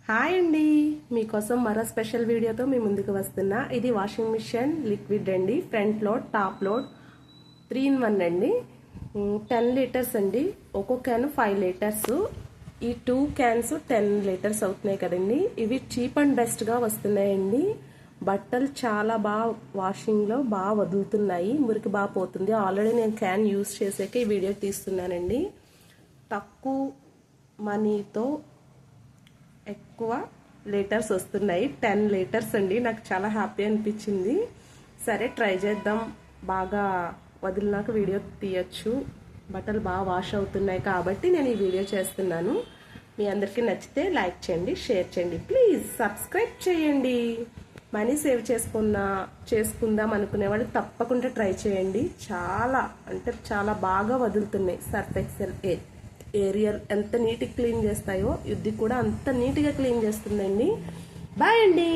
Hi అండి, మీకోసం మరో స్పెషల్ వీడియోతో మీ ముందుకు వస్తున్నా. ఇది వాషింగ్ మిషన్ లిక్విడ్ అండి. Front load, top load 3 in 1 అండి. 10 లీటర్స్ అండి. ఒక్కో క్యాన్ 5 లీటర్స్. ఈ 2 క్యాన్స్ 10 లీటర్స్ అవుతున్నాయి కదండి. ఇవి చీప్ అండ్ బెస్ట్గా వస్తున్నాయండి. బట్టలు చాలా బాగా వాషింగ్లో బాగా వదులుతున్నాయి, మురికి బాగా పోతుంది. ఆల్రెడీ నేను క్యాన్ యూజ్ చేసాక ఈ వీడియో తీస్తున్నానండి. తక్కువ మనీతో ఎక్కువ లీటర్స్ వస్తున్నాయి. 10 లీటర్స్ అండి. నాకు చాలా హ్యాపీ అనిపించింది. సరే ట్రై చేద్దాం, బాగా వదిలినాక వీడియో తీయచ్చు. బట్టలు బాగా వాష్ అవుతున్నాయి కాబట్టి నేను ఈ వీడియో చేస్తున్నాను. మీ అందరికీ నచ్చితే లైక్ చేయండి, షేర్ చేయండి, ప్లీజ్ సబ్స్క్రైబ్ చేయండి. మనీ సేవ్ చేసుకుందాం అనుకునే వాళ్ళు తప్పకుండా ట్రై చేయండి. చాలా అంటే చాలా బాగా వదులుతున్నాయి. సర్ఫ్ ఎక్సెల్ ఏరియల్ ఎంత నీట్గా క్లీన్ చేస్తాయో ఇది కూడా అంత నీట్గా క్లీన్ చేస్తుందండి. బాయ్ అండి.